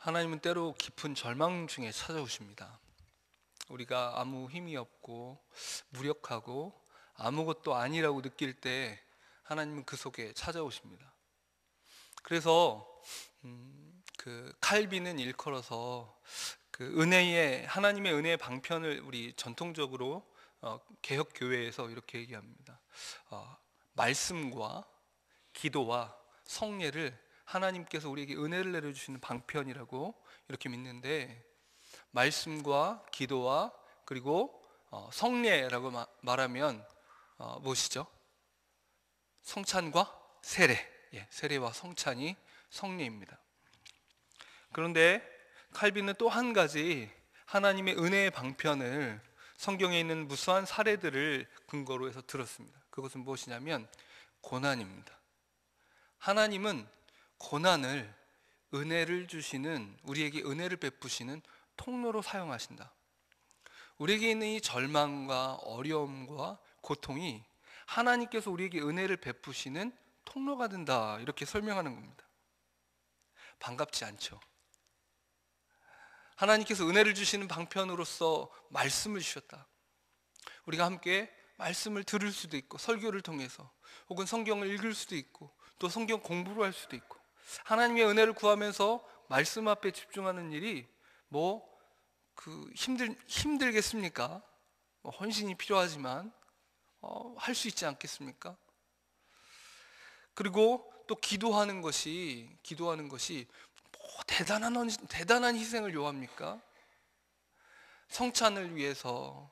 하나님은 때로 깊은 절망 중에 찾아오십니다. 우리가 아무 힘이 없고 무력하고 아무것도 아니라고 느낄 때 하나님은 그 속에 찾아오십니다. 그래서 그 칼빈은 일컬어서 그 은혜의 하나님의 은혜의 방편을 우리 전통적으로 개혁 교회에서 이렇게 얘기합니다. 말씀과 기도와 성례를 하나님께서 우리에게 은혜를 내려주시는 방편이라고 이렇게 믿는데, 말씀과 기도와 그리고 성례라고 말하면 무엇이죠? 성찬과 세례, 세례와 성찬이 성례입니다. 그런데 칼빈은 또 한 가지 하나님의 은혜의 방편을 성경에 있는 무수한 사례들을 근거로 해서 들었습니다. 그것은 무엇이냐면 고난입니다. 하나님은 고난을 은혜를 주시는, 우리에게 은혜를 베푸시는 통로로 사용하신다. 우리에게 있는 이 절망과 어려움과 고통이 하나님께서 우리에게 은혜를 베푸시는 통로가 된다, 이렇게 설명하는 겁니다. 반갑지 않죠? 하나님께서 은혜를 주시는 방편으로서 말씀을 주셨다. 우리가 함께 말씀을 들을 수도 있고, 설교를 통해서 혹은 성경을 읽을 수도 있고, 또 성경 공부를 할 수도 있고, 하나님의 은혜를 구하면서 말씀 앞에 집중하는 일이 힘들겠습니까? 헌신이 필요하지만 할 수 있지 않겠습니까? 그리고 또 기도하는 것이 대단한 희생을 요합니까? 성찬을 위해서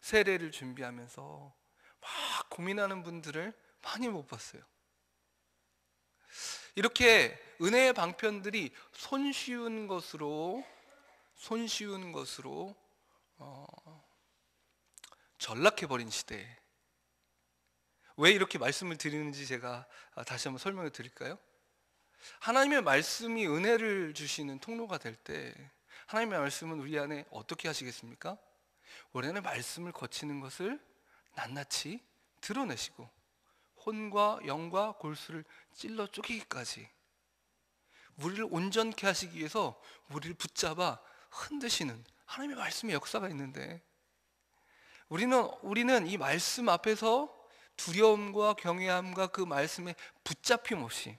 세례를 준비하면서 막 고민하는 분들을 많이 못 봤어요. 이렇게 은혜의 방편들이 손쉬운 것으로 전락해버린 시대에 왜 이렇게 말씀을 드리는지 제가 다시 한번 설명을 드릴까요? 하나님의 말씀이 은혜를 주시는 통로가 될 때 하나님의 말씀은 우리 안에 어떻게 하시겠습니까? 우리 안에 말씀을 거치는 것을 낱낱이 드러내시고 혼과 영과 골수를 찔러 쪼개기까지 우리를 온전케 하시기 위해서 우리를 붙잡아 흔드시는 하나님의 말씀의 역사가 있는데, 우리는 이 말씀 앞에서 두려움과 경외함과 그 말씀에 붙잡힘 없이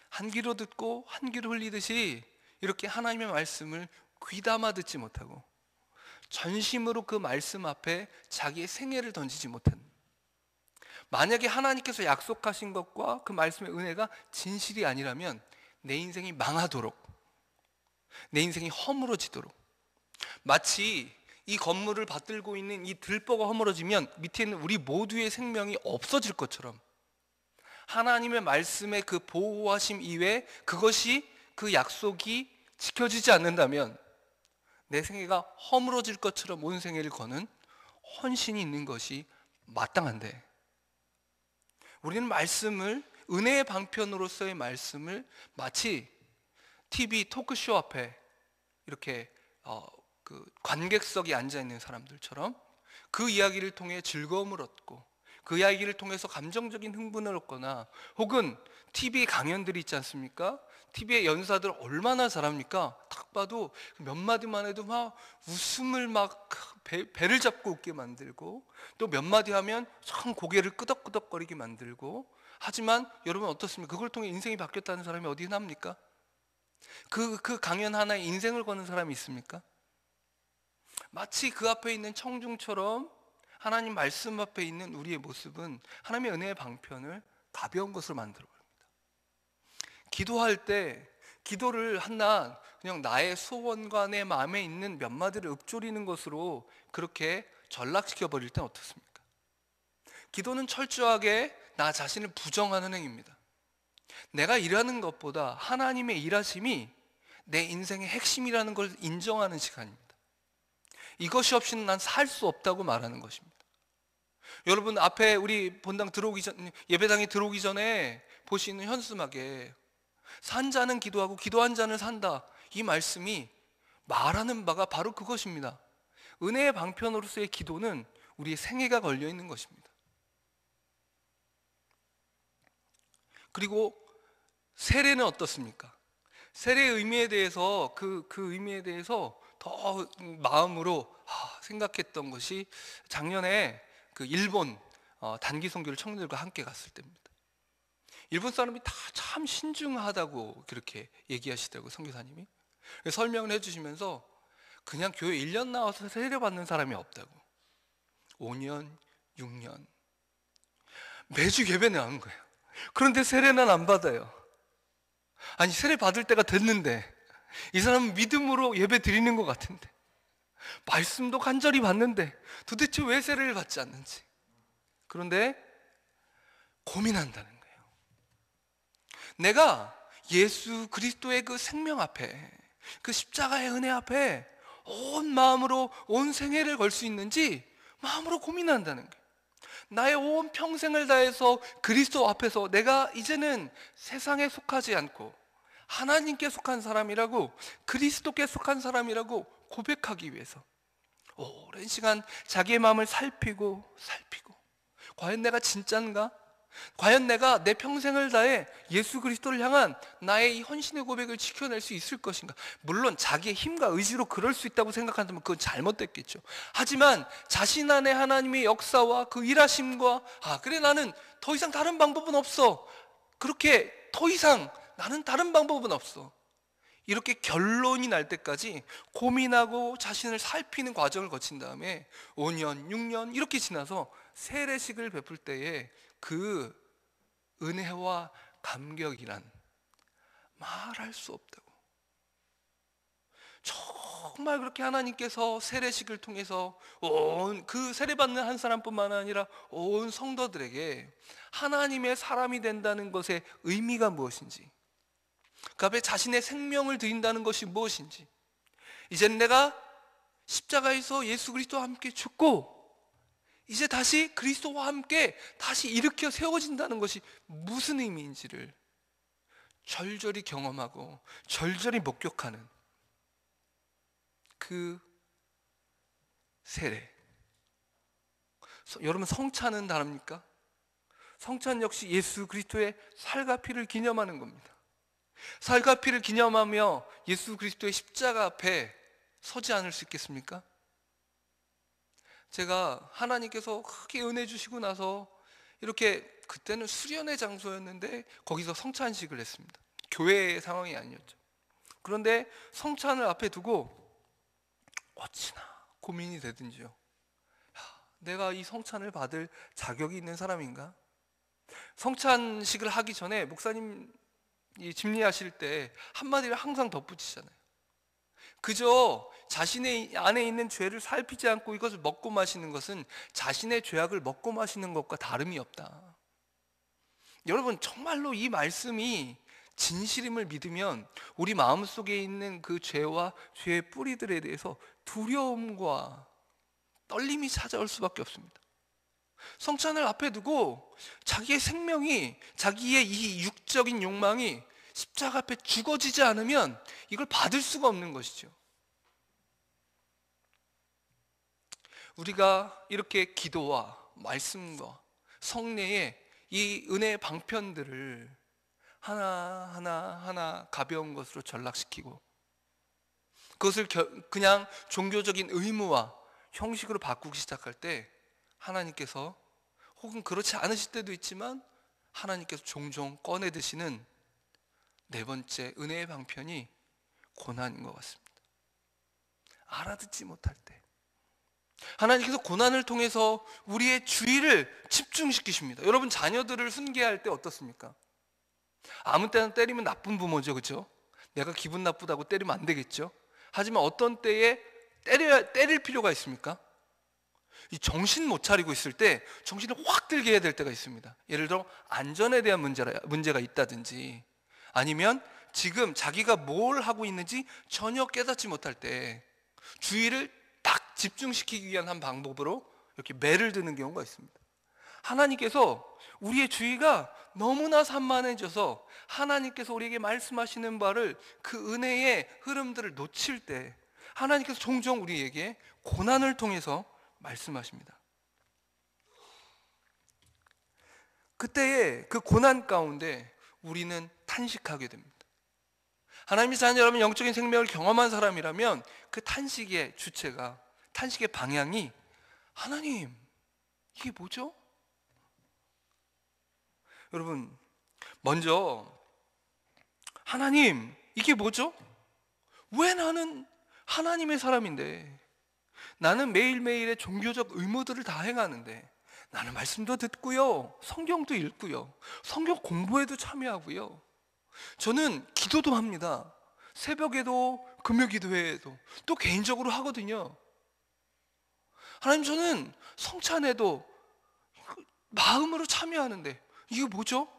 한 귀로 듣고 한 귀로 흘리듯이 이렇게 하나님의 말씀을 귀담아 듣지 못하고 전심으로 그 말씀 앞에 자기의 생애를 던지지 못하는, 만약에 하나님께서 약속하신 것과 그 말씀의 은혜가 진실이 아니라면 내 인생이 망하도록, 내 인생이 허물어지도록, 마치 이 건물을 받들고 있는 이 들보가 허물어지면 밑에 있는 우리 모두의 생명이 없어질 것처럼 하나님의 말씀의 그 보호하심 이외에 그것이, 그 약속이 지켜지지 않는다면 내 생애가 허물어질 것처럼 온 생애를 거는 헌신이 있는 것이 마땅한데, 우리는 말씀을, 은혜의 방편으로서의 말씀을 마치 TV 토크쇼 앞에 이렇게 그 관객석에 앉아있는 사람들처럼 그 이야기를 통해 즐거움을 얻고 그 이야기를 통해서 감정적인 흥분을 얻거나, 혹은 TV 강연들이 있지 않습니까? TV의 연사들 얼마나 잘합니까? 딱 봐도 몇 마디만 해도 막 웃음을 막 배를 잡고 웃게 만들고, 또 몇 마디 하면 참 고개를 끄덕끄덕거리게 만들고. 하지만 여러분 어떻습니까? 그걸 통해 인생이 바뀌었다는 사람이 어디 납니까? 그 강연 하나에 인생을 거는 사람이 있습니까? 마치 그 앞에 있는 청중처럼 하나님 말씀 앞에 있는 우리의 모습은 하나님의 은혜의 방편을 가벼운 것으로 만들어 버립니다. 기도할 때 기도를 한낱 그냥 나의 소원과 내 마음에 있는 몇 마디를 읊조리는 것으로 그렇게 전락시켜 버릴 땐 어떻습니까? 기도는 철저하게 나 자신을 부정하는 행위입니다. 내가 일하는 것보다 하나님의 일하심이 내 인생의 핵심이라는 걸 인정하는 시간입니다. 이것이 없이는 난 살 수 없다고 말하는 것입니다. 여러분, 앞에 우리 본당 들어오기 전, 예배당에 들어오기 전에 보시는 현수막에 산 자는 기도하고 기도한 자는 산다, 이 말씀이 말하는 바가 바로 그것입니다. 은혜의 방편으로서의 기도는 우리의 생애가 걸려 있는 것입니다. 그리고 세례는 어떻습니까? 세례의 의미에 대해서 그 의미에 대해서 더 마음으로 생각했던 것이 작년에 그 일본 단기 선교를 청년들과 함께 갔을 때입니다. 일본 사람이 다 참 신중하다고 그렇게 얘기하시더라고요, 선교사님이. 설명을 해주시면서 그냥 교회 1년 나와서 세례 받는 사람이 없다고. 5년, 6년 매주 예배 나오는 거예요. 그런데 세례는 안 받아요. 아니, 세례 받을 때가 됐는데 이 사람은 믿음으로 예배 드리는 것 같은데, 말씀도 간절히 받는데 도대체 왜 세례를 받지 않는지. 그런데 고민한다는 거예요. 내가 예수 그리스도의 그 생명 앞에, 그 십자가의 은혜 앞에 온 마음으로 온 생애를 걸 수 있는지 마음으로 고민한다는 거예요. 나의 온 평생을 다해서 그리스도 앞에서 내가 이제는 세상에 속하지 않고 하나님께 속한 사람이라고, 그리스도께 속한 사람이라고 고백하기 위해서 오랜 시간 자기의 마음을 살피고 과연 내가 진짠가? 과연 내가 내 평생을 다해 예수 그리스도를 향한 나의 이 헌신의 고백을 지켜낼 수 있을 것인가? 물론 자기의 힘과 의지로 그럴 수 있다고 생각한다면 그건 잘못됐겠죠. 하지만 자신 안에 하나님의 역사와 그 일하심과 그래, 나는 더 이상 다른 방법은 없어, 그렇게 더 이상 나는 다른 방법은 없어, 이렇게 결론이 날 때까지 고민하고 자신을 살피는 과정을 거친 다음에 5년, 6년 이렇게 지나서 세례식을 베풀 때에 그 은혜와 감격이란 말할 수 없다고. 정말 그렇게 하나님께서 세례식을 통해서 온 그 세례받는 한 사람뿐만 아니라 온 성도들에게 하나님의 사람이 된다는 것의 의미가 무엇인지, 그 앞에 자신의 생명을 드린다는 것이 무엇인지, 이제는 내가 십자가에서 예수 그리스도와 함께 죽고 이제 다시 그리스도와 함께 다시 일으켜 세워진다는 것이 무슨 의미인지를 절절히 경험하고 절절히 목격하는 그 세례. 여러분, 성찬은 다릅니까? 성찬 역시 예수 그리스도의 살과 피를 기념하는 겁니다. 살과 피를 기념하며 예수 그리스도의 십자가 앞에 서지 않을 수 있겠습니까? 제가 하나님께서 크게 은혜 주시고 나서 이렇게, 그때는 수련의 장소였는데 거기서 성찬식을 했습니다. 교회의 상황이 아니었죠. 그런데 성찬을 앞에 두고 어찌나 고민이 되든지요, 내가 이 성찬을 받을 자격이 있는 사람인가? 성찬식을 하기 전에 목사님 이 집리하실 때 한마디를 항상 덧붙이잖아요. 그저 자신의 안에 있는 죄를 살피지 않고 이것을 먹고 마시는 것은 자신의 죄악을 먹고 마시는 것과 다름이 없다. 여러분, 정말로 이 말씀이 진실임을 믿으면 우리 마음속에 있는 그 죄와 죄의 뿌리들에 대해서 두려움과 떨림이 찾아올 수밖에 없습니다. 성찬을 앞에 두고 자기의 생명이, 자기의 이 육적인 욕망이 십자가 앞에 죽어지지 않으면 이걸 받을 수가 없는 것이죠. 우리가 이렇게 기도와 말씀과 성례의 이 은혜의 방편들을 하나 가벼운 것으로 전락시키고 그것을 그냥 종교적인 의무와 형식으로 바꾸기 시작할 때 하나님께서, 혹은 그렇지 않으실 때도 있지만 하나님께서 종종 꺼내 드시는 네 번째 은혜의 방편이 고난인 것 같습니다. 알아듣지 못할 때 하나님께서 고난을 통해서 우리의 주의를 집중시키십니다. 여러분, 자녀들을 훈계할 때 어떻습니까? 아무 때나 때리면 나쁜 부모죠, 그렇죠? 내가 기분 나쁘다고 때리면 안 되겠죠? 하지만 어떤 때에 때릴 필요가 있습니까? 이 정신 못 차리고 있을 때 정신을 확 들게 해야 될 때가 있습니다. 예를 들어 안전에 대한 문제가 있다든지, 아니면 지금 자기가 뭘 하고 있는지 전혀 깨닫지 못할 때 주의를 딱 집중시키기 위한 한 방법으로 이렇게 매를 드는 경우가 있습니다. 하나님께서 우리의 주의가 너무나 산만해져서 하나님께서 우리에게 말씀하시는 바를, 그 은혜의 흐름들을 놓칠 때 하나님께서 종종 우리에게 고난을 통해서 말씀하십니다. 그때의 그 고난 가운데 우리는 탄식하게 됩니다. 하나님의 자녀라면, 영적인 생명을 경험한 사람이라면 그 탄식의 주체가, 탄식의 방향이 하나님, 이게 뭐죠? 여러분, 먼저 하나님, 이게 뭐죠? 왜 나는 하나님의 사람인데, 나는 매일매일의 종교적 의무들을 다 행하는데, 나는 말씀도 듣고요, 성경도 읽고요, 성경 공부에도 참여하고요, 저는 기도도 합니다. 새벽에도, 금요기도회에도, 또 개인적으로 하거든요. 하나님, 저는 성찬에도 마음으로 참여하는데 이게 뭐죠?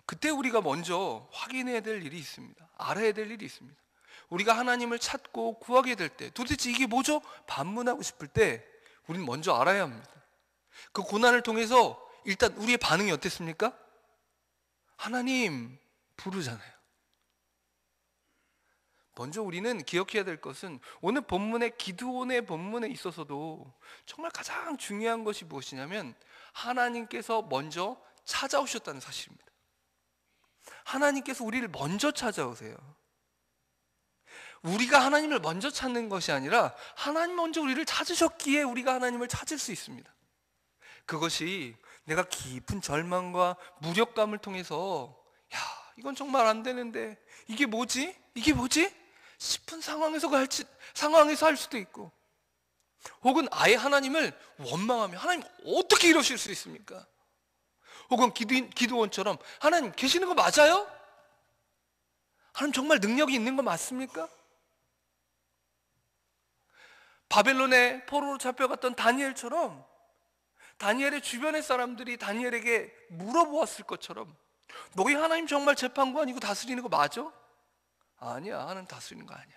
그때 우리가 먼저 확인해야 될 일이 있습니다. 알아야 될 일이 있습니다. 우리가 하나님을 찾고 구하게 될 때, 도대체 이게 뭐죠? 반문하고 싶을 때 우리는 먼저 알아야 합니다. 그 고난을 통해서 일단 우리의 반응이 어땠습니까? 하나님 부르잖아요. 먼저 우리는 기억해야 될 것은, 오늘 본문의 기드온의 본문에 있어서도 정말 가장 중요한 것이 무엇이냐면, 하나님께서 먼저 찾아오셨다는 사실입니다. 하나님께서 우리를 먼저 찾아오세요. 우리가 하나님을 먼저 찾는 것이 아니라 하나님 먼저 우리를 찾으셨기에 우리가 하나님을 찾을 수 있습니다. 그것이 내가 깊은 절망과 무력감을 통해서, 야, 이건 정말 안 되는데 이게 뭐지? 이게 뭐지? 싶은 상황에서 할 수도 있고, 혹은 아예 하나님을 원망하며, 하나님 어떻게 이러실 수 있습니까? 혹은 기드온처럼, 하나님 계시는 거 맞아요? 하나님 정말 능력이 있는 거 맞습니까? 바벨론에 포로로 잡혀갔던 다니엘처럼, 다니엘의 주변의 사람들이 다니엘에게 물어보았을 것처럼, 너희 하나님 정말 재판관이고 다스리는 거 맞아? 아니야, 하나님 다스리는 거 아니야.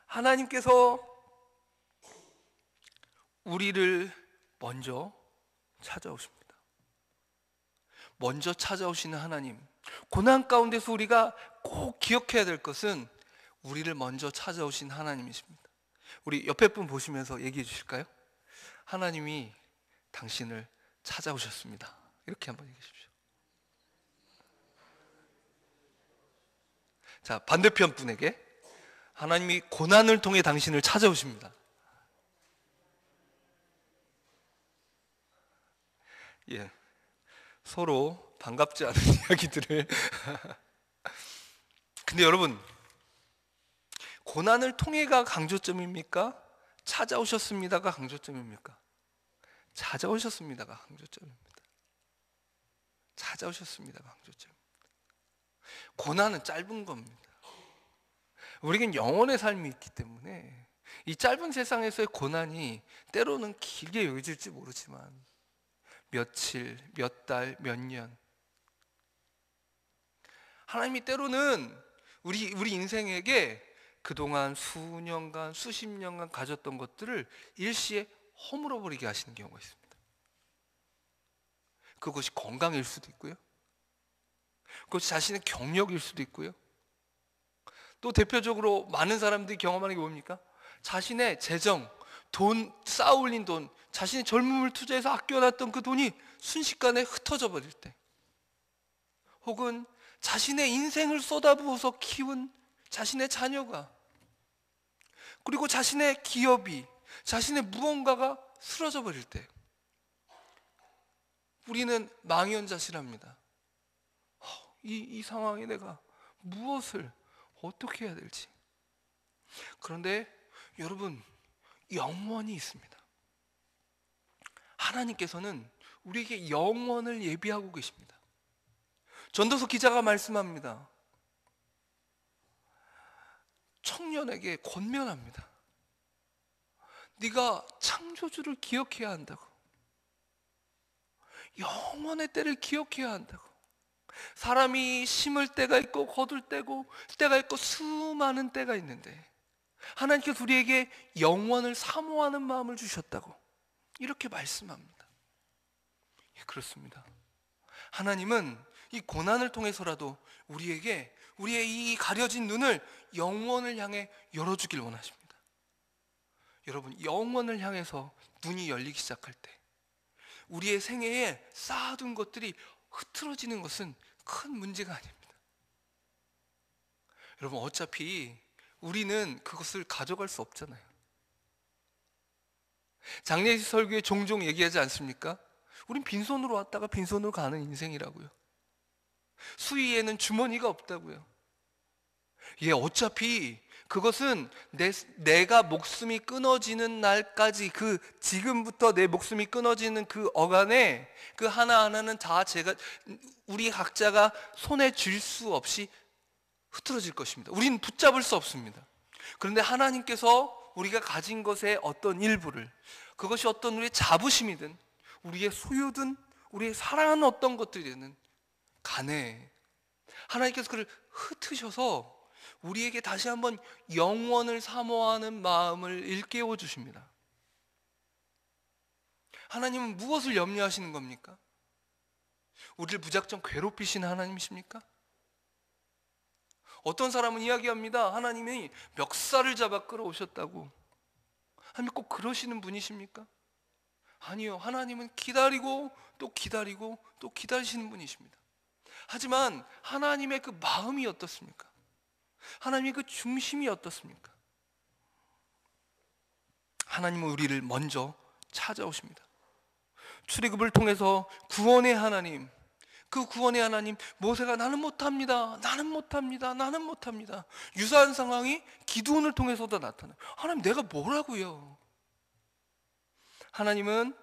하나님께서 우리를 먼저 찾아오십니다. 먼저 찾아오시는 하나님, 고난 가운데서 우리가 꼭 기억해야 될 것은 우리를 먼저 찾아오신 하나님이십니다. 우리 옆에 분 보시면서 얘기해 주실까요? 하나님이 당신을 찾아오셨습니다. 이렇게 한번 얘기해 주십시오. 자, 반대편 분에게, 하나님이 고난을 통해 당신을 찾아오십니다. 예, 서로 반갑지 않은 이야기들을 근데 여러분, 고난을 통해가 강조점입니까? 찾아오셨습니다가 강조점입니까? 찾아오셨습니다가 강조점입니다. 찾아오셨습니다가 강조점입니다. 고난은 짧은 겁니다. 우리에겐 영혼의 삶이 있기 때문에 이 짧은 세상에서의 고난이 때로는 길게 여겨질지 모르지만, 며칠, 몇 달, 몇 년, 하나님이 때로는 우리 인생에게 그동안 수년간, 수십 년간 가졌던 것들을 일시에 허물어 버리게 하시는 경우가 있습니다. 그것이 건강일 수도 있고요, 그것이 자신의 경력일 수도 있고요, 또 대표적으로 많은 사람들이 경험하는 게 뭡니까? 자신의 재정, 돈, 쌓아 올린 돈, 자신의 젊음을 투자해서 아껴놨던 그 돈이 순식간에 흩어져 버릴 때, 혹은 자신의 인생을 쏟아부어서 키운 자신의 자녀가, 그리고 자신의 기업이, 자신의 무언가가 쓰러져 버릴 때, 우리는 망연자실합니다. 이 상황에 내가 무엇을 어떻게 해야 될지. 그런데 여러분, 영원이 있습니다. 하나님께서는 우리에게 영원을 예비하고 계십니다. 전도서 기자가 말씀합니다. 청년에게 권면합니다. 네가 창조주를 기억해야 한다고, 영원의 때를 기억해야 한다고. 사람이 심을 때가 있고 거둘 때가 있고 수많은 때가 있는데, 하나님께서 우리에게 영원을 사모하는 마음을 주셨다고 이렇게 말씀합니다. 예, 그렇습니다. 하나님은 이 고난을 통해서라도 우리에게 우리의 이 가려진 눈을 영원을 향해 열어주길 원하십니다. 여러분, 영원을 향해서 눈이 열리기 시작할 때 우리의 생애에 쌓아둔 것들이 흐트러지는 것은 큰 문제가 아닙니다. 여러분, 어차피 우리는 그것을 가져갈 수 없잖아요. 장례식 설교에 종종 얘기하지 않습니까? 우린 빈손으로 왔다가 빈손으로 가는 인생이라고요. 수위에는 주머니가 없다고요. 예, 어차피 그것은 내가 목숨이 끊어지는 날까지, 그 지금부터 내 목숨이 끊어지는 그 어간에 그 하나하나는 다 우리 각자가 손에 쥘 수 없이 흐트러질 것입니다. 우리는 붙잡을 수 없습니다. 그런데 하나님께서 우리가 가진 것의 어떤 일부를, 그것이 어떤 우리의 자부심이든 우리의 소유든 우리의 사랑하는 어떤 것들이든 간에 하나님께서 그를 흩으셔서 우리에게 다시 한번 영원을 사모하는 마음을 일깨워 주십니다. 하나님은 무엇을 염려하시는 겁니까? 우리를 무작정 괴롭히시는 하나님이십니까? 어떤 사람은 이야기합니다. 하나님이 멱살을 잡아 끌어오셨다고. 하나님 꼭 그러시는 분이십니까? 아니요. 하나님은 기다리고 또 기다리고 또 기다리시는 분이십니다. 하지만 하나님의 그 마음이 어떻습니까? 하나님의 그 중심이 어떻습니까? 하나님은 우리를 먼저 찾아오십니다. 출애굽을 통해서 구원의 하나님, 그 구원의 하나님, 모세가 나는 못합니다, 나는 못합니다, 나는 못합니다. 유사한 상황이 기드온을 통해서도 나타나요. 하나님, 내가 뭐라고요? 하나님은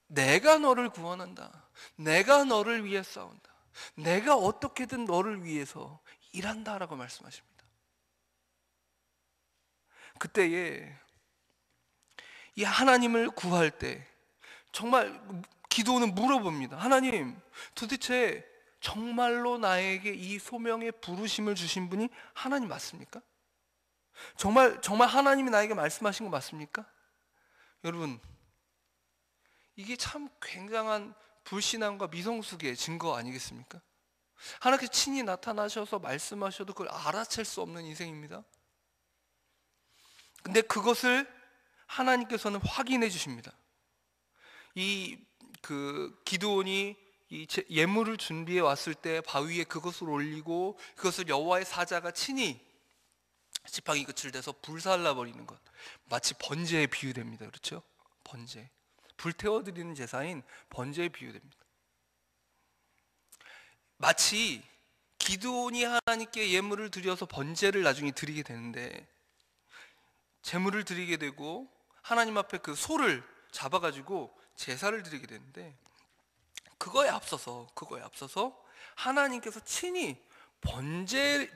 내가 너를 구원한다, 내가 너를 위해 싸운다, 내가 어떻게든 너를 위해서 일한다라고 말씀하십니다. 그때에 이 하나님을 구할 때 정말 기도는 물어봅니다. 하나님, 도대체 정말로 나에게 이 소명의 부르심을 주신 분이 하나님 맞습니까? 정말 하나님이 나에게 말씀하신 거 맞습니까? 여러분, 이게 참 굉장한 불신앙과 미성숙의 증거 아니겠습니까? 하나님께서 친히 나타나셔서 말씀하셔도 그걸 알아챌 수 없는 인생입니다. 근데 그것을 하나님께서는 확인해 주십니다. 기드온이 예물을 준비해 왔을 때 바위에 그것을 올리고 그것을 여호와의 사자가 친히 지팡이 끝을 대서 불살라 버리는 것, 마치 번제에 비유됩니다. 그렇죠? 번제, 불태워드리는 제사인 번제에 비유됩니다. 마치 기드온이 하나님께 예물을 드려서 번제를 나중에 드리게 되는데, 제물을 드리게 되고 하나님 앞에 그 소를 잡아가지고 제사를 드리게 되는데, 그거에 앞서서 하나님께서 친히 번제라는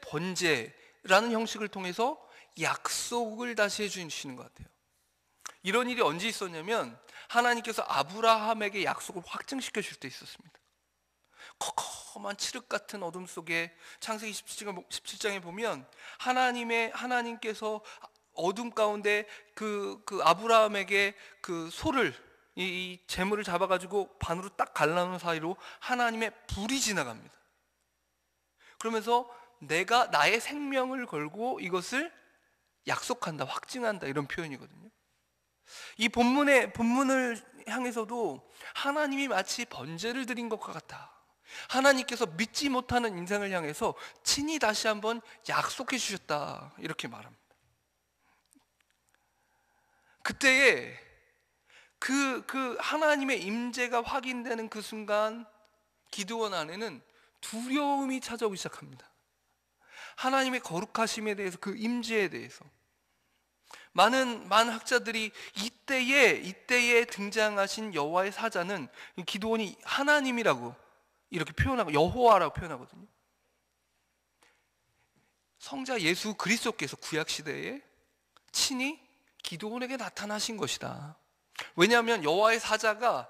형식을 통해서 약속을 다시 해주시는 것 같아요. 이런 일이 언제 있었냐면 하나님께서 아브라함에게 약속을 확증시켜 줄 때 있었습니다. 컴컴한 칠흑 같은 어둠 속에 창세기 17장에 보면 하나님께서 어둠 가운데 그 아브라함에게 그 소를, 이 재물을 잡아가지고 반으로 딱 갈라놓은 사이로 하나님의 불이 지나갑니다. 그러면서 내가 나의 생명을 걸고 이것을 약속한다, 확증한다, 이런 표현이거든요. 이 본문을 향해서도 하나님이 마치 번제를 드린 것과 같다, 하나님께서 믿지 못하는 인생을 향해서 친히 다시 한번 약속해 주셨다, 이렇게 말합니다. 그때에 그 하나님의 임재가 확인되는 그 순간 기드온 안에는 두려움이 찾아오기 시작합니다. 하나님의 거룩하심에 대해서, 그 임재에 대해서 많은 학자들이 이때에 등장하신 여호와의 사자는 기드온이 하나님이라고 이렇게 표현하고 여호와라고 표현하거든요. 성자 예수 그리스도께서 구약 시대에 친히 기드온에게 나타나신 것이다. 왜냐하면 여호와의 사자가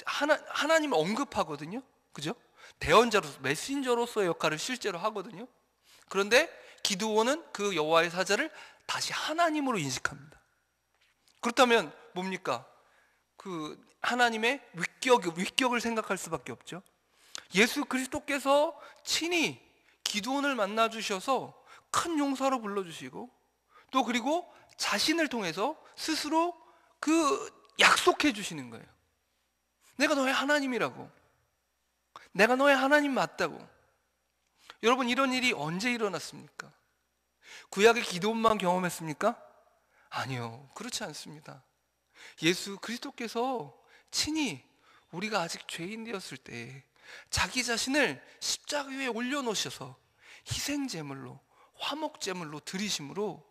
하나님을 언급하거든요. 그죠? 대언자로서, 메신저로서의 역할을 실제로 하거든요. 그런데 기드온은 그 여호와의 사자를 다시 하나님으로 인식합니다. 그렇다면 뭡니까? 그 하나님의 위격을 생각할 수밖에 없죠. 예수 그리스도께서 친히 기드온을 만나 주셔서 큰 용사로 불러주시고, 또 그리고 자신을 통해서 스스로 그 약속해 주시는 거예요. 내가 너의 하나님이라고. 내가 너의 하나님 맞다고. 여러분, 이런 일이 언제 일어났습니까? 구약의 기도원만 경험했습니까? 아니요, 그렇지 않습니다. 예수 그리스도께서 친히 우리가 아직 죄인 되었을 때 자기 자신을 십자가 위에 올려놓으셔서 희생제물로, 화목제물로 드리심으로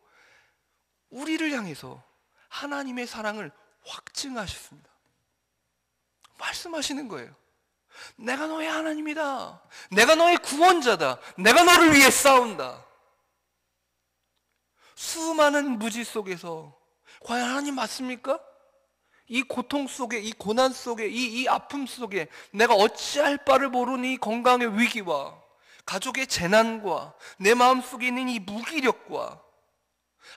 우리를 향해서 하나님의 사랑을 확증하셨습니다. 말씀하시는 거예요. 내가 너의 하나님이다. 내가 너의 구원자다. 내가 너를 위해 싸운다. 수많은 무지 속에서 과연 하나님 맞습니까? 이 고통 속에, 이 고난 속에, 이 아픔 속에 내가 어찌할 바를 모르는 이 건강의 위기와 가족의 재난과 내 마음속에 있는 이 무기력과,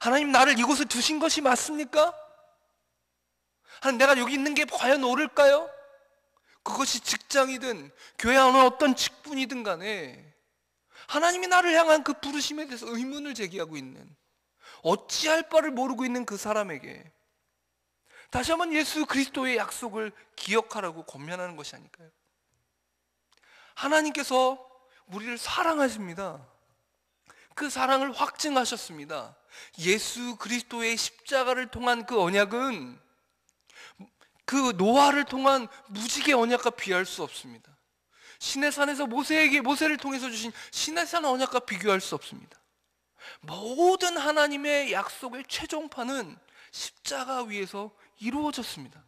하나님 나를 이곳에 두신 것이 맞습니까? 하나님, 내가 여기 있는 게 과연 옳을까요? 그것이 직장이든 교회 안에 어떤 직분이든 간에 하나님이 나를 향한 그 부르심에 대해서 의문을 제기하고 있는, 어찌할 바를 모르고 있는 그 사람에게 다시 한번 예수 그리스도의 약속을 기억하라고 권면하는 것이 아닐까요? 하나님께서 우리를 사랑하십니다. 그 사랑을 확증하셨습니다. 예수 그리스도의 십자가를 통한 그 언약은 그 노아를 통한 무지개 언약과 비할 수 없습니다. 시내산에서 모세를 통해서 주신 시내산 언약과 비교할 수 없습니다. 모든 하나님의 약속의 최종판은 십자가 위에서 이루어졌습니다.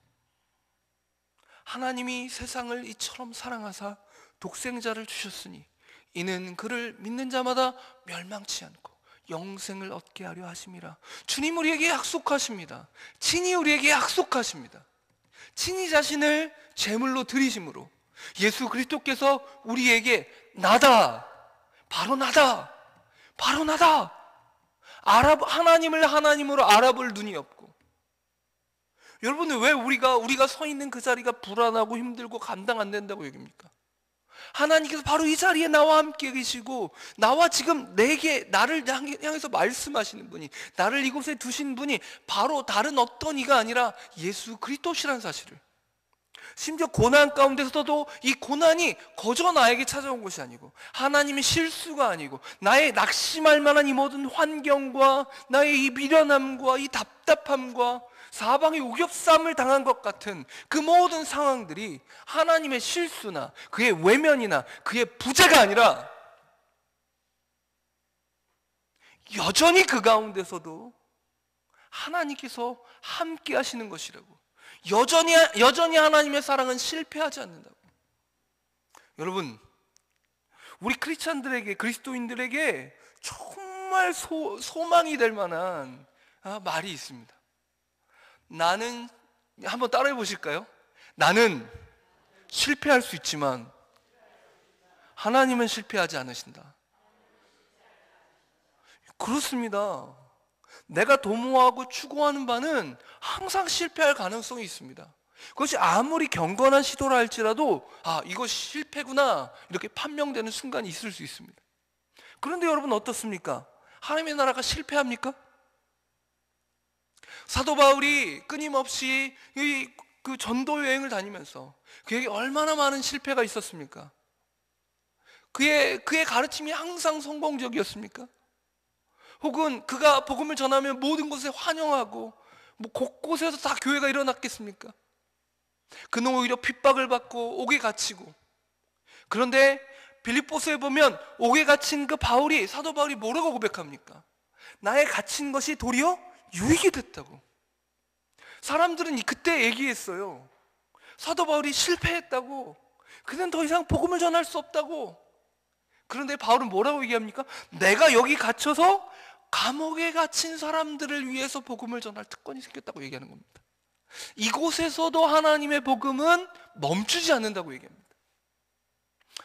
하나님이 세상을 이처럼 사랑하사 독생자를 주셨으니 이는 그를 믿는 자마다 멸망치 않고 영생을 얻게 하려 하심이라. 주님 우리에게 약속하십니다. 친히 우리에게 약속하십니다. 친히 자신을 제물로 드리심으로 예수 그리스도께서 우리에게 나다, 바로 나다, 바로 나다, 하나님을 하나님으로 알아볼 눈이 없고, 여러분 왜 우리가 서 있는 그 자리가 불안하고 힘들고 감당 안 된다고 얘기합니까? 하나님께서 바로 이 자리에 나와 함께 계시고, 나와 지금 나를 향해서 말씀하시는 분이, 나를 이곳에 두신 분이 바로 다른 어떤 이가 아니라 예수 그리스도시라는 사실을, 심지어 고난 가운데서도 이 고난이 거저 나에게 찾아온 것이 아니고, 하나님의 실수가 아니고, 나의 낙심할 만한 이 모든 환경과 나의 이 미련함과 이 답답함과 사방의 우겹삼을 당한 것 같은 그 모든 상황들이 하나님의 실수나 그의 외면이나 그의 부재가 아니라 여전히 그 가운데서도 하나님께서 함께 하시는 것이라고, 여전히 하나님의 사랑은 실패하지 않는다고. 여러분, 우리 크리스찬들에게, 그리스도인들에게 정말 소망이 될 만한 말이 있습니다. 나는, 한번 따라해 보실까요? 나는 실패할 수 있지만 하나님은 실패하지 않으신다. 그렇습니다. 내가 도모하고 추구하는 바는 항상 실패할 가능성이 있습니다. 그것이 아무리 경건한 시도를 할지라도 이것이 실패구나 이렇게 판명되는 순간이 있을 수 있습니다. 그런데 여러분 어떻습니까? 하나님의 나라가 실패합니까? 사도 바울이 끊임없이 그 전도 여행을 다니면서 그에게 얼마나 많은 실패가 있었습니까? 그의 가르침이 항상 성공적이었습니까? 혹은 그가 복음을 전하면 모든 곳에 환영하고 곳곳에서 다 교회가 일어났겠습니까? 그는 오히려 핍박을 받고 옥에 갇히고, 그런데 빌립보서에 보면 옥에 갇힌 그 사도 바울이 뭐라고 고백합니까? 나의 갇힌 것이 도리어 유익이 됐다고. 사람들은 그때 얘기했어요. 사도 바울이 실패했다고, 그는 더 이상 복음을 전할 수 없다고. 그런데 바울은 뭐라고 얘기합니까? 내가 여기 갇혀서 감옥에 갇힌 사람들을 위해서 복음을 전할 특권이 생겼다고 얘기하는 겁니다. 이곳에서도 하나님의 복음은 멈추지 않는다고 얘기합니다.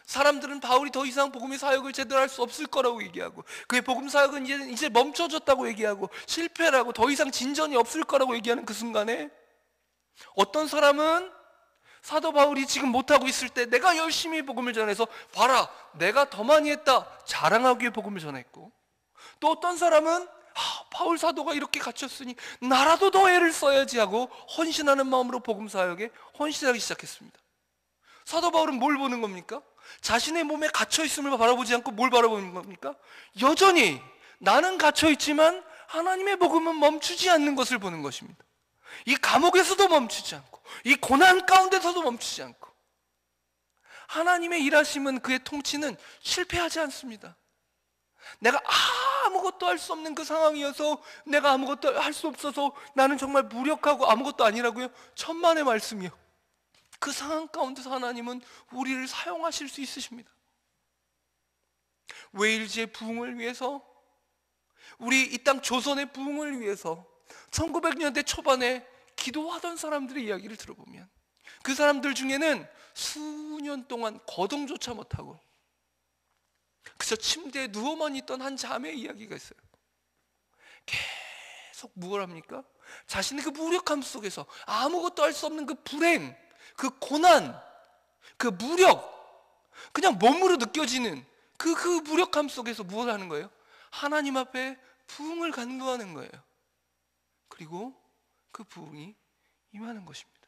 사람들은 바울이 더 이상 복음의 사역을 제대로 할 수 없을 거라고 얘기하고, 그의 복음 사역은 이제 멈춰졌다고 얘기하고, 실패라고, 더 이상 진전이 없을 거라고 얘기하는 그 순간에 어떤 사람은 사도 바울이 지금 못하고 있을 때 내가 열심히 복음을 전해서 봐라, 내가 더 많이 했다 자랑하기 위해 복음을 전했고, 또 어떤 사람은 바울 사도가 이렇게 갇혔으니 나라도 더 애를 써야지 하고 헌신하는 마음으로 복음 사역에 헌신하기 시작했습니다. 사도 바울은 뭘 보는 겁니까? 자신의 몸에 갇혀있음을 바라보지 않고 뭘 바라보는 겁니까? 여전히 나는 갇혀있지만 하나님의 복음은 멈추지 않는 것을 보는 것입니다. 이 감옥에서도 멈추지 않고, 이 고난 가운데서도 멈추지 않고, 하나님의 일하심은, 그의 통치는 실패하지 않습니다. 내가 아무것도 할 수 없는 그 상황이어서, 내가 아무것도 할 수 없어서 나는 정말 무력하고 아무것도 아니라고요? 천만의 말씀이요. 그 상황 가운데서 하나님은 우리를 사용하실 수 있으십니다. 웨일즈의 부흥을 위해서, 우리 이 땅 조선의 부흥을 위해서 1900년대 초반에 기도하던 사람들의 이야기를 들어보면, 그 사람들 중에는 수년 동안 거동조차 못하고 그저 침대에 누워만 있던 한 자매의 이야기가 있어요. 계속 뭘 합니까? 자신의 그 무력함 속에서, 아무것도 할 수 없는 그 불행, 그 고난, 그 무력, 그냥 몸으로 느껴지는 그 무력함 속에서 무엇을 하는 거예요? 하나님 앞에 부흥을 간구하는 거예요. 그리고 그 부흥이 임하는 것입니다.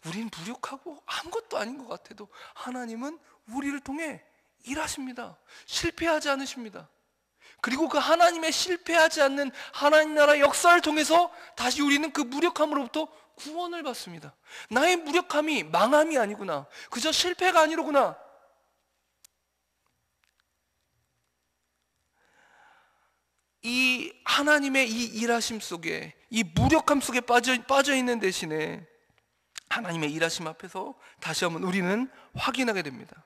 우린 무력하고 아무것도 아닌 것 같아도 하나님은 우리를 통해 일하십니다. 실패하지 않으십니다. 그리고 그 하나님의 실패하지 않는 하나님 나라 역사를 통해서 다시 우리는 그 무력함으로부터 구원을 받습니다. 나의 무력함이 망함이 아니구나, 그저 실패가 아니로구나. 이 하나님의 이 일하심 속에, 이 무력함 속에 빠져 있는 대신에 하나님의 일하심 앞에서 다시 한번 우리는 확인하게 됩니다.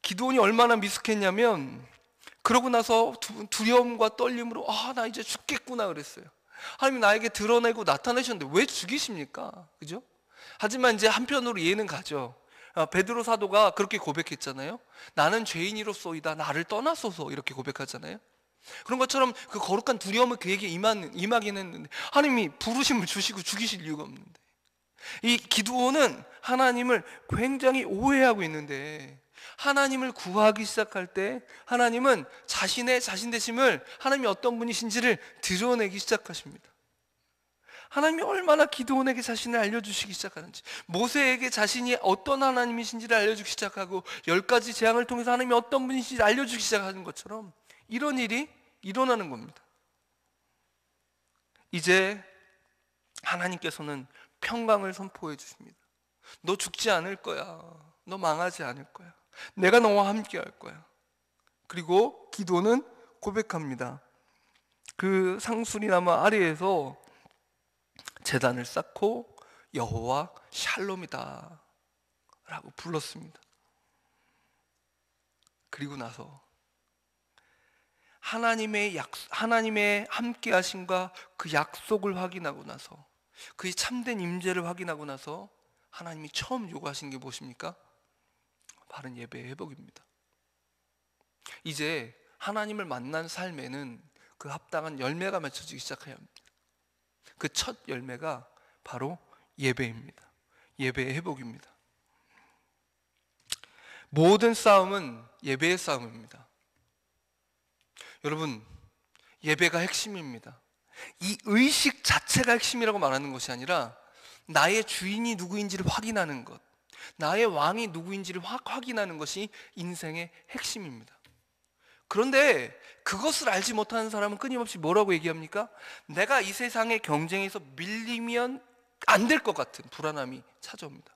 기드온이 얼마나 미숙했냐면, 그러고 나서 두려움과 떨림으로 나 이제 죽겠구나 그랬어요. 하나님이 나에게 드러내고 나타내셨는데 왜 죽이십니까? 그죠? 하지만 이제 한편으로 이해는 가죠. 베드로 사도가 그렇게 고백했잖아요. 나는 죄인이로소이다, 나를 떠나소서, 이렇게 고백하잖아요. 그런 것처럼 그 거룩한 두려움을 그에게 임하긴 했는데 하나님이 부르심을 주시고 죽이실 이유가 없는데, 이 기드온은 하나님을 굉장히 오해하고 있는데, 하나님을 구하기 시작할 때 하나님은 자신의 자신 되심을, 하나님이 어떤 분이신지를 드러내기 시작하십니다. 하나님이 얼마나 기드온에게 자신을 알려주시기 시작하는지, 모세에게 자신이 어떤 하나님이신지를 알려주기 시작하고 10가지 재앙을 통해서 하나님이 어떤 분이신지를 알려주기 시작하는 것처럼 이런 일이 일어나는 겁니다. 이제 하나님께서는 평강을 선포해 주십니다. 너 죽지 않을 거야. 너 망하지 않을 거야. 내가 너와 함께 할 거야. 그리고 기도는 고백합니다. 그 상수리나무 아래에서 제단을 쌓고 여호와 샬롬이다 라고 불렀습니다. 그리고 나서 하나님의 함께 하심과 그 약속을 확인하고 나서, 그의 참된 임재를 확인하고 나서 하나님이 처음 요구하신 게 무엇입니까? 바른 예배의 회복입니다. 이제 하나님을 만난 삶에는 그 합당한 열매가 맺혀지기 시작해야 합니다. 그 첫 열매가 바로 예배입니다. 예배의 회복입니다. 모든 싸움은 예배의 싸움입니다. 여러분, 예배가 핵심입니다. 이 의식 자체가 핵심이라고 말하는 것이 아니라 나의 주인이 누구인지를 확인하는 것, 나의 왕이 누구인지를 확인하는 것이 인생의 핵심입니다. 그런데 그것을 알지 못하는 사람은 끊임없이 뭐라고 얘기합니까? 내가 이 세상의 경쟁에서 밀리면 안 될 것 같은 불안함이 찾아옵니다.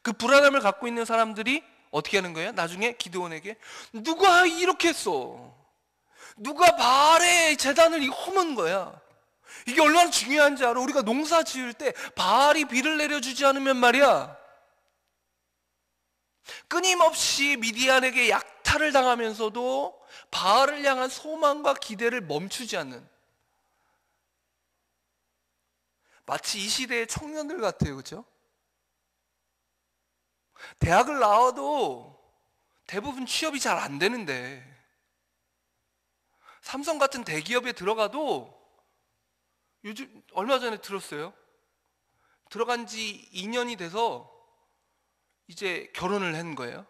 그 불안함을 갖고 있는 사람들이 어떻게 하는 거예요? 나중에 기드온에게 누가 이렇게 했어? 누가 바알의 제단을 험은 거야? 이게 얼마나 중요한지 알아? 우리가 농사 지을 때 바알이 비를 내려주지 않으면 말이야, 끊임없이 미디안에게 약탈을 당하면서도 바알을 향한 소망과 기대를 멈추지 않는, 마치 이 시대의 청년들 같아요. 그렇죠? 대학을 나와도 대부분 취업이 잘 안 되는데, 삼성 같은 대기업에 들어가도 요즘 얼마 전에 들었어요. 들어간 지 2년이 돼서 이제 결혼을 한 거예요.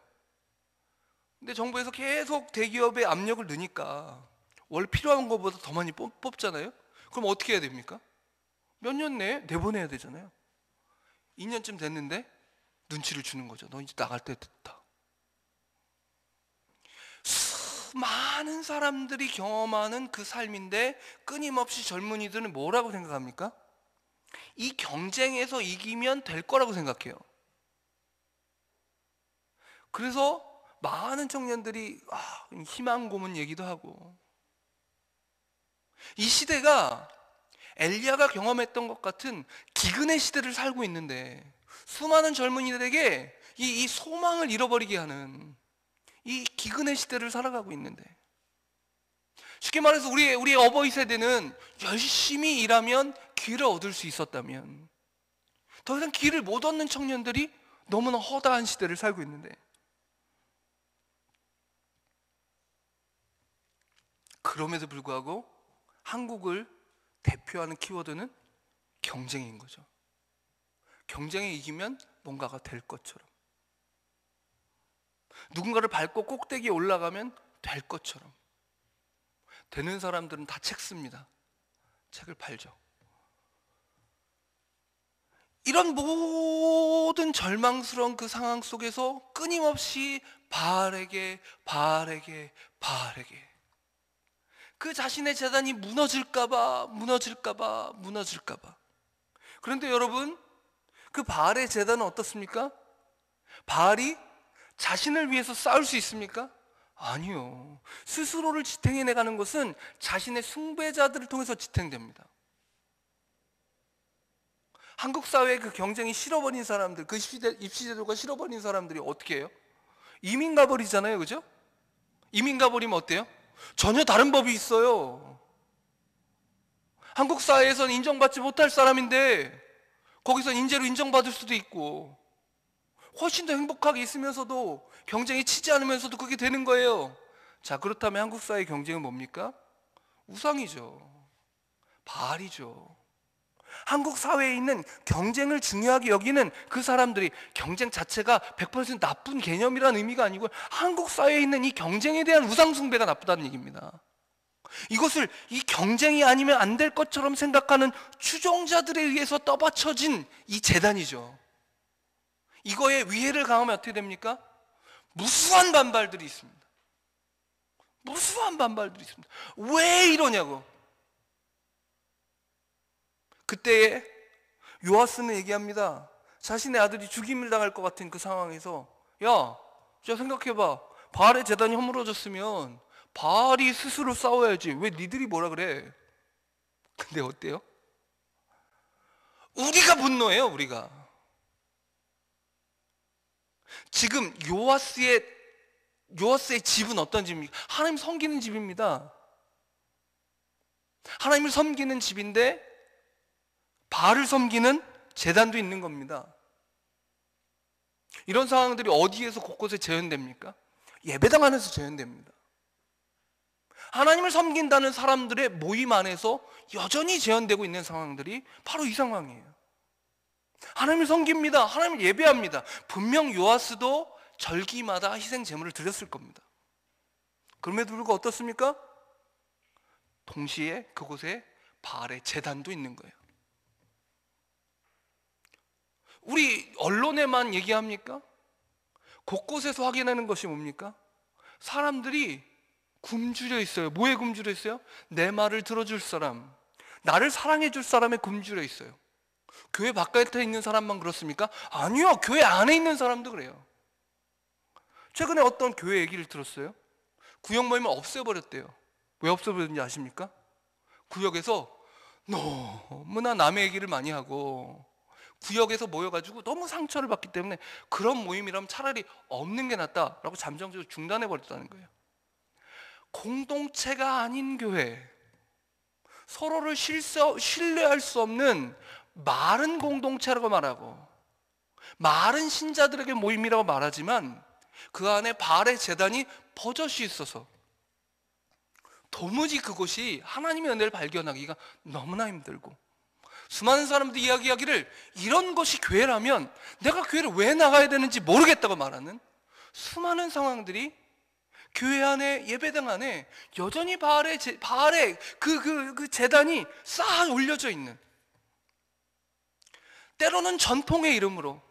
근데 정부에서 계속 대기업에 압력을 넣으니까 원래 필요한 것보다 더 많이 뽑잖아요. 그럼 어떻게 해야 됩니까? 몇 년 내에 내보내야 되잖아요. 2년쯤 됐는데 눈치를 주는 거죠. 너 이제 나갈 때 됐다. 수많은 사람들이 경험하는 그 삶인데 끊임없이 젊은이들은 뭐라고 생각합니까? 이 경쟁에서 이기면 될 거라고 생각해요. 그래서 많은 청년들이 희망 고문 얘기도 하고, 이 시대가 엘리야가 경험했던 것 같은 기근의 시대를 살고 있는데, 수많은 젊은이들에게 이 소망을 잃어버리게 하는 이 기근의 시대를 살아가고 있는데, 쉽게 말해서 우리의 어버이 세대는 열심히 일하면 기회를 얻을 수 있었다면, 더 이상 기회를 못 얻는 청년들이 너무나 허다한 시대를 살고 있는데, 그럼에도 불구하고 한국을 대표하는 키워드는 경쟁인 거죠. 경쟁에 이기면 뭔가가 될 것처럼, 누군가를 밟고 꼭대기에 올라가면 될 것처럼. 되는 사람들은 다 책 씁니다. 책을 팔죠. 이런 모든 절망스러운 그 상황 속에서 끊임없이 바알에게 그 자신의 재단이 무너질까봐. 그런데 여러분, 그 바알의 재단은 어떻습니까? 바알이 자신을 위해서 싸울 수 있습니까? 아니요. 스스로를 지탱해 가는 것은 자신의 숭배자들을 통해서 지탱됩니다. 한국 사회의 그 경쟁이 싫어버린 사람들, 그 입시제도가 싫어버린 사람들이 어떻게 해요? 이민 가버리잖아요, 그죠? 이민 가버리면 어때요? 전혀 다른 법이 있어요. 한국 사회에선 인정받지 못할 사람인데 거기서 인재로 인정받을 수도 있고, 훨씬 더 행복하게 있으면서도 경쟁이 치지 않으면서도 그게 되는 거예요. 자, 그렇다면 한국 사회의 경쟁은 뭡니까? 우상이죠. 바알이죠. 한국 사회에 있는 경쟁을 중요하게 여기는 그 사람들이, 경쟁 자체가 100% 나쁜 개념이라는 의미가 아니고 한국 사회에 있는 이 경쟁에 대한 우상 숭배가 나쁘다는 얘기입니다. 이것을 이 경쟁이 아니면 안 될 것처럼 생각하는 추종자들에 의해서 떠받쳐진 이 재단이죠. 이거에 위해를 가하면 어떻게 됩니까? 무수한 반발들이 있습니다. 왜 이러냐고. 그때에 요아스는 얘기합니다. 자신의 아들이 죽임을 당할 것 같은 그 상황에서, 야, 자 생각해봐. 바알의 재단이 허물어졌으면 바알이 스스로 싸워야지. 왜 니들이 뭐라 그래? 근데 어때요? 우리가 분노해요, 우리가. 지금 요아스의 집은 어떤 집입니까? 하나님 섬기는 집입니다. 하나님을 섬기는 집인데 바알을 섬기는 제단도 있는 겁니다. 이런 상황들이 어디에서 곳곳에 재현됩니까? 예배당 안에서 재현됩니다. 하나님을 섬긴다는 사람들의 모임 안에서 여전히 재현되고 있는 상황들이 바로 이 상황이에요. 하나님을 섬깁니다. 하나님을 예배합니다. 분명 요아스도 절기마다 희생 제물을 드렸을 겁니다. 그럼에도 불구하고 어떻습니까? 동시에 그곳에 바알의 제단도 있는 거예요. 우리 언론에만 얘기합니까? 곳곳에서 확인하는 것이 뭡니까? 사람들이 굶주려 있어요. 뭐에 굶주려 있어요? 내 말을 들어줄 사람, 나를 사랑해 줄 사람에 굶주려 있어요. 교회 바깥에 있는 사람만 그렇습니까? 아니요, 교회 안에 있는 사람도 그래요. 최근에 어떤 교회 얘기를 들었어요. 구역 모임을 없애버렸대요. 왜 없애버렸는지 아십니까? 구역에서 너무나 남의 얘기를 많이 하고 구역에서 모여가지고 너무 상처를 받기 때문에 그런 모임이라면 차라리 없는 게 낫다라고 잠정적으로 중단해버렸다는 거예요. 공동체가 아닌 교회, 서로를 신뢰할 수 없는 마른 공동체라고 말하고 마른 신자들에게 모임이라고 말하지만 그 안에 바알의 제단이 버젓이 있어서 도무지 그곳이 하나님의 은혜를 발견하기가 너무나 힘들고, 수많은 사람들이 이야기하기를 이런 것이 교회라면 내가 교회를 왜 나가야 되는지 모르겠다고 말하는 수많은 상황들이 교회 안에, 예배당 안에 여전히 바알의 그 재단이 쌓아 올려져 있는, 때로는 전통의 이름으로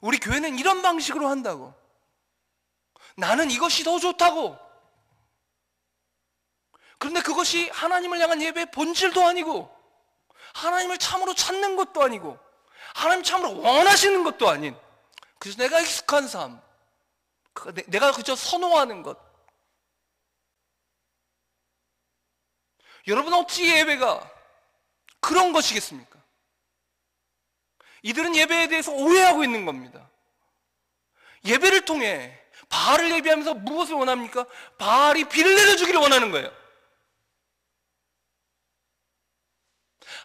우리 교회는 이런 방식으로 한다고, 나는 이것이 더 좋다고. 그런데 그것이 하나님을 향한 예배의 본질도 아니고, 하나님을 참으로 찾는 것도 아니고, 하나님 참으로 원하시는 것도 아닌, 그래서 내가 익숙한 삶, 내가 그저 선호하는 것. 여러분, 어찌 예배가 그런 것이겠습니까? 이들은 예배에 대해서 오해하고 있는 겁니다. 예배를 통해 바알을 예배하면서 무엇을 원합니까? 바알이 비를 내려주기를 원하는 거예요.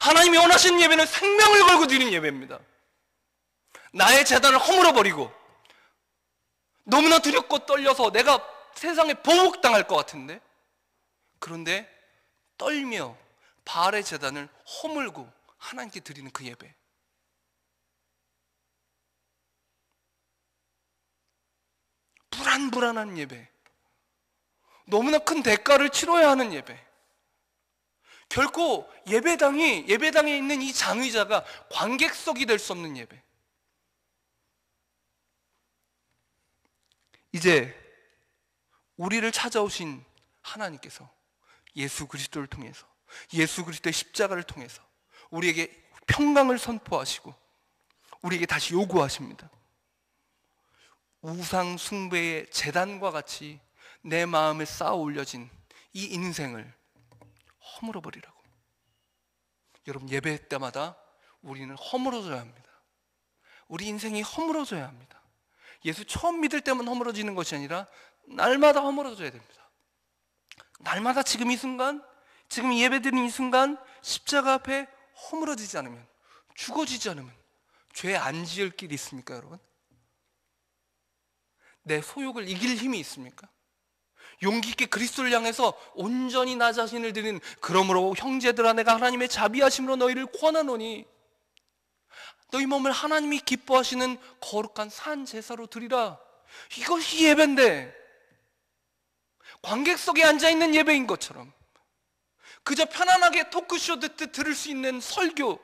하나님이 원하시는 예배는 생명을 걸고 드리는 예배입니다. 나의 재단을 허물어버리고 너무나 두렵고 떨려서 내가 세상에 보복당할 것 같은데, 그런데 떨며 바알의 재단을 허물고 하나님께 드리는 그 예배, 불안불안한 예배, 너무나 큰 대가를 치러야 하는 예배, 결코 예배당에 있는 이 장의자가 관객석이 될 수 없는 예배. 이제 우리를 찾아오신 하나님께서 예수 그리스도를 통해서, 예수 그리스도의 십자가를 통해서 우리에게 평강을 선포하시고 우리에게 다시 요구하십니다. 우상 숭배의 제단과 같이 내 마음에 쌓아 올려진 이 인생을 허물어 버리라고. 여러분, 예배 때마다 우리는 허물어져야 합니다. 우리 인생이 허물어져야 합니다. 예수 처음 믿을 때만 허물어지는 것이 아니라 날마다 허물어져야 됩니다. 날마다 지금 이 순간, 지금 예배드리는 이 순간 십자가 앞에 허물어지지 않으면, 죽어지지 않으면 죄 안 지을 길이 있습니까, 여러분? 내 소욕을 이길 힘이 있습니까? 용기 있게 그리스도를 향해서 온전히 나 자신을 드리는, 그러므로 형제들아 내가 하나님의 자비하심으로 너희를 권하노니 너희 몸을 하나님이 기뻐하시는 거룩한 산 제사로 드리라. 이것이 예배인데, 관객석에 앉아있는 예배인 것처럼, 그저 편안하게 토크쇼 듣듯 들을 수 있는 설교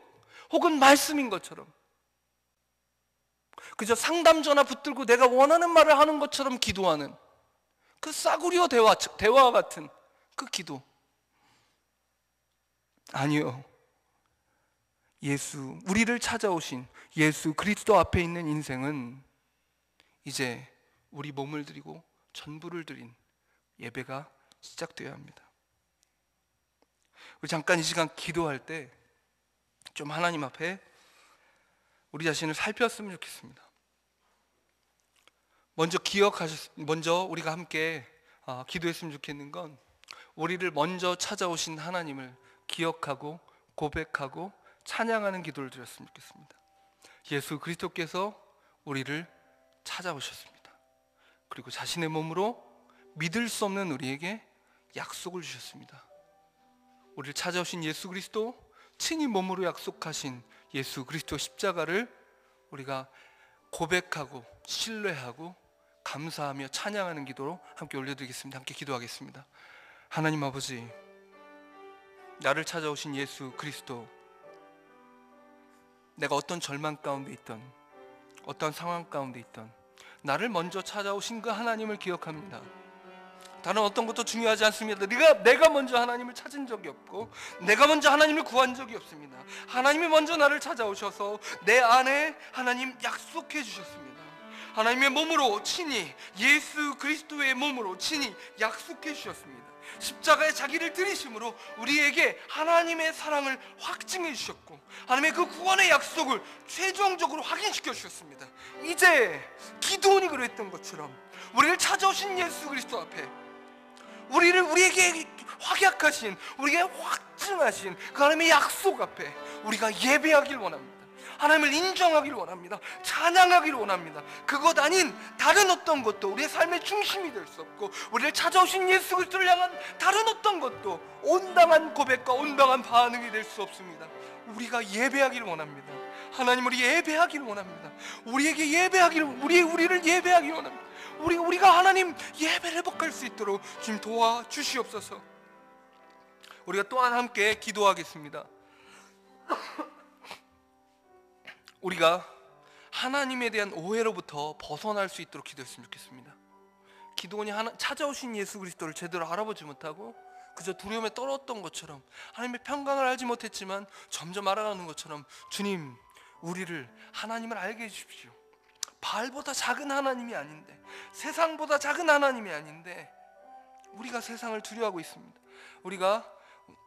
혹은 말씀인 것처럼, 그저 상담 전화 붙들고 내가 원하는 말을 하는 것처럼 기도하는 그 싸구려 대화와 같은 그 기도. 아니요, 우리를 찾아오신 예수 그리스도 앞에 있는 인생은 이제 우리 몸을 드리고 전부를 드린 예배가 시작되어야 합니다. 우리 잠깐 이 시간 기도할 때 좀 하나님 앞에 우리 자신을 살폈으면 좋겠습니다. 먼저 우리가 함께 기도했으면 좋겠는 건, 우리를 먼저 찾아오신 하나님을 기억하고 고백하고 찬양하는 기도를 드렸으면 좋겠습니다. 예수 그리스도께서 우리를 찾아오셨습니다. 그리고 자신의 몸으로 믿을 수 없는 우리에게 약속을 주셨습니다. 우리를 찾아오신 예수 그리스도, 친히 몸으로 약속하신 예수 그리스도 십자가를 우리가 고백하고 신뢰하고 감사하며 찬양하는 기도로 함께 올려드리겠습니다. 함께 기도하겠습니다. 하나님 아버지, 나를 찾아오신 예수 그리스도, 내가 어떤 절망 가운데 있던, 어떤 상황 가운데 있던 나를 먼저 찾아오신 그 하나님을 기억합니다. 다른 어떤 것도 중요하지 않습니다. 내가 먼저 하나님을 찾은 적이 없고 내가 먼저 하나님을 구한 적이 없습니다. 하나님이 먼저 나를 찾아오셔서 내 안에 하나님 약속해 주셨습니다. 하나님의 몸으로 친히, 예수 그리스도의 몸으로 친히 약속해 주셨습니다. 십자가에 자기를 들이심으로 우리에게 하나님의 사랑을 확증해 주셨고, 하나님의 그 구원의 약속을 최종적으로 확인시켜 주셨습니다. 이제 기도원이 그랬던 것처럼 우리를 찾아오신 예수 그리스도 앞에 우리에게 확약하신, 우리에게 확증하신 그 하나님의 약속 앞에 우리가 예배하길 원합니다. 하나님을 인정하길 원합니다. 찬양하길 원합니다. 그것 아닌 다른 어떤 것도 우리의 삶의 중심이 될 수 없고, 우리를 찾아오신 예수 그리스도를 향한 다른 어떤 것도 온당한 고백과 온당한 반응이 될 수 없습니다. 우리가 예배하길 원합니다. 하나님, 우리 예배하길 원합니다. 우리에게 우리를 예배하길 원합니다. 우리가 하나님 예배를 회복할 수 있도록 주님 도와주시옵소서. 우리가 또한 함께 기도하겠습니다. 우리가 하나님에 대한 오해로부터 벗어날 수 있도록 기도했으면 좋겠습니다. 기도원이 찾아오신 예수 그리스도를 제대로 알아보지 못하고 그저 두려움에 떨었던 것처럼, 하나님의 평강을 알지 못했지만 점점 알아가는 것처럼, 주님, 우리를, 하나님을 알게 해주십시오. 바알보다 작은 하나님이 아닌데, 세상보다 작은 하나님이 아닌데 우리가 세상을 두려워하고 있습니다. 우리가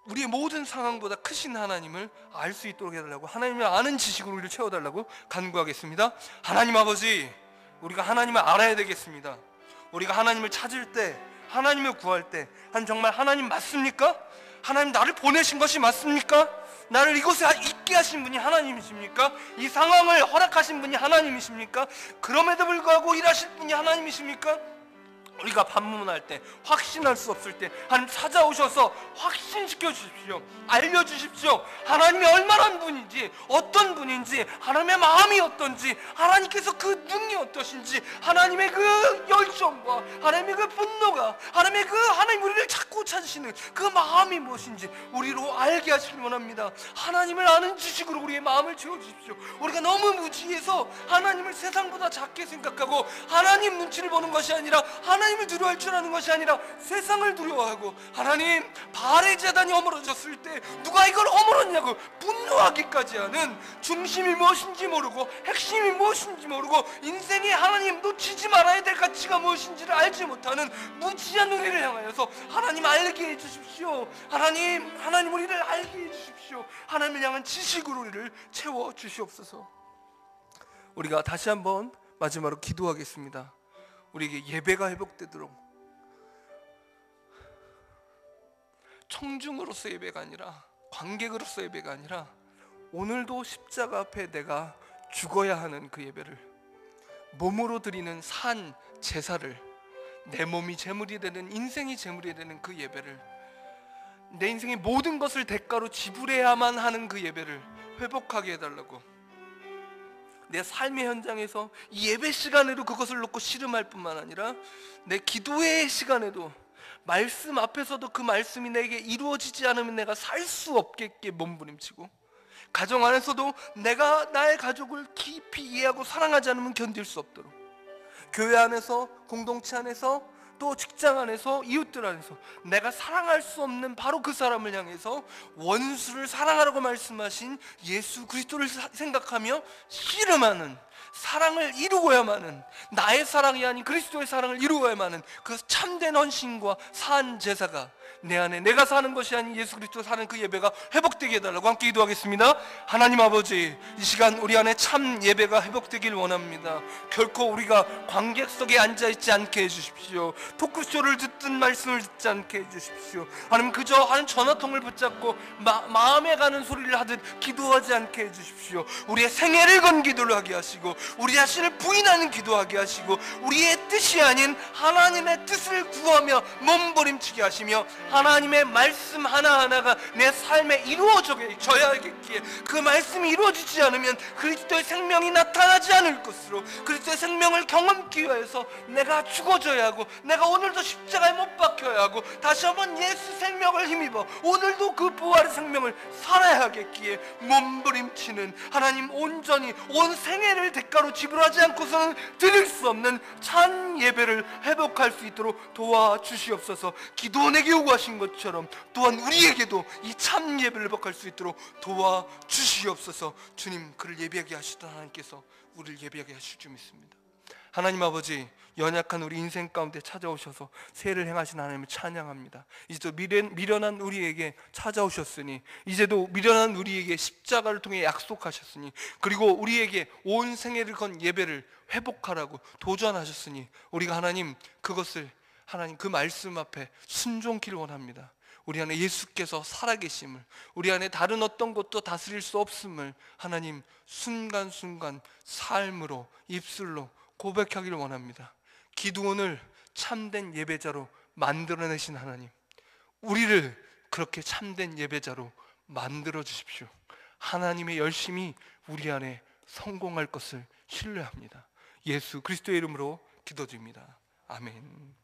우리의 모든 상황보다 크신 하나님을 알 수 있도록 해달라고, 하나님을 아는 지식으로 우리를 채워달라고 간구하겠습니다. 하나님 아버지, 우리가 하나님을 알아야 되겠습니다. 우리가 하나님을 찾을 때, 하나님을 구할 때, 정말 하나님 맞습니까? 하나님 나를 보내신 것이 맞습니까? 나를 이곳에 있게 하신 분이 하나님이십니까? 이 상황을 허락하신 분이 하나님이십니까? 그럼에도 불구하고 일하실 분이 하나님이십니까? 우리가 반문할 때, 확신할 수 없을 때 하나님 찾아오셔서 확신시켜 주십시오. 알려주십시오. 하나님이 얼마나 분인지, 어떤 분인지, 하나님의 마음이 어떤지, 하나님께서 그 능이 어떠신지, 하나님의 그 열정과 하나님의 그 분노가, 하나님의 그 하나님 우리를 찾고 찾으시는 그 마음이 무엇인지 우리로 알게 하시길 원합니다. 하나님을 아는 지식으로 우리의 마음을 채워주십시오. 우리가 너무 무지해서 하나님을 세상보다 작게 생각하고 하나님 눈치를 보는 것이 아니라 하나님을 두려워할 줄 아는 것이 아니라 세상을 두려워하고, 하나님, 바알의 제단이 허물어졌을 때 누가 이걸 허물었냐고 분노하기까지 하는, 중심이 무엇인지 모르고 핵심이 무엇인지 모르고 인생에 하나님 놓치지 말아야 될 가치가 무엇인지를 알지 못하는 무지한 우리를 향하여서 하나님 알게 해주십시오. 하나님 우리를 알게 해주십시오. 하나님을 향한 지식으로 우리를 채워주시옵소서. 우리가 다시 한번 마지막으로 기도하겠습니다. 우리에게 예배가 회복되도록, 청중으로서 예배가 아니라, 관객으로서 예배가 아니라, 오늘도 십자가 앞에 내가 죽어야 하는 그 예배를, 몸으로 드리는 산 제사를, 내 몸이 제물이 되는, 인생이 제물이 되는 그 예배를, 내 인생의 모든 것을 대가로 지불해야만 하는 그 예배를 회복하게 해달라고, 내 삶의 현장에서 이 예배 시간에도 그것을 놓고 씨름할 뿐만 아니라 내 기도의 시간에도 말씀 앞에서도 그 말씀이 내게 이루어지지 않으면 내가 살 수 없겠기에 몸부림치고, 가정 안에서도 내가 나의 가족을 깊이 이해하고 사랑하지 않으면 견딜 수 없도록, 교회 안에서, 공동체 안에서, 또 직장 안에서, 이웃들 안에서 내가 사랑할 수 없는 바로 그 사람을 향해서 원수를 사랑하라고 말씀하신 예수 그리스도를 생각하며 씨름하는, 사랑을 이루어야만은, 나의 사랑이 아닌 그리스도의 사랑을 이루어야만은 그 참된 헌신과 산 제사가 내 안에, 내가 사는 것이 아닌 예수 그리스도 사는 그 예배가 회복되게 해달라고 함께 기도하겠습니다. 하나님 아버지, 이 시간 우리 안에 참 예배가 회복되길 원합니다. 결코 우리가 관객석에 앉아있지 않게 해주십시오. 토크쇼를 듣든 말씀을 듣지 않게 해주십시오. 하나님, 그저 한 전화통을 붙잡고 마음에 가는 소리를 하듯 기도하지 않게 해주십시오. 우리의 생애를 건 기도를 하게 하시고, 우리 자신을 부인하는 기도하게 하시고, 우리의 뜻이 아닌 하나님의 뜻을 구하며 몸부림치게 하시며, 하나님의 말씀 하나하나가 내 삶에 이루어져야겠기에, 그 말씀이 이루어지지 않으면 그리스도의 생명이 나타나지 않을 것으로, 그리스도의 생명을 경험하기 위해서 내가 죽어져야 하고, 내가 오늘도 십자가에 못 박혀야 하고, 다시 한번 예수 생명을 힘입어 오늘도 그 부활의 생명을 살아야 하겠기에, 몸부림치는 하나님, 온전히 온 생애를 대가로 지불하지 않고서는 드릴 수 없는 참 예배를 회복할 수 있도록 도와주시옵소서. 기도원에게 요구하신 것처럼 또한 우리에게도 이 참 예배를 회복할 수 있도록 도와주시옵소서. 주님, 그를 예배하게 하시던 하나님께서 우리를 예배하게 하실 줄 믿습니다. 하나님 아버지, 연약한 우리 인생 가운데 찾아오셔서 세를 행하신 하나님을 찬양합니다. 이제도 미련한 우리에게 찾아오셨으니, 이제도 미련한 우리에게 십자가를 통해 약속하셨으니, 그리고 우리에게 온 생애를 건 예배를 회복하라고 도전하셨으니, 우리가 하나님 그것을, 하나님 그 말씀 앞에 순종키를 원합니다. 우리 안에 예수께서 살아계심을, 우리 안에 다른 어떤 것도 다스릴 수 없음을 하나님 순간순간 삶으로, 입술로 고백하기를 원합니다. 기도원을 참된 예배자로 만들어내신 하나님, 우리를 그렇게 참된 예배자로 만들어 주십시오. 하나님의 열심이 우리 안에 성공할 것을 신뢰합니다. 예수 그리스도의 이름으로 기도드립니다. 아멘.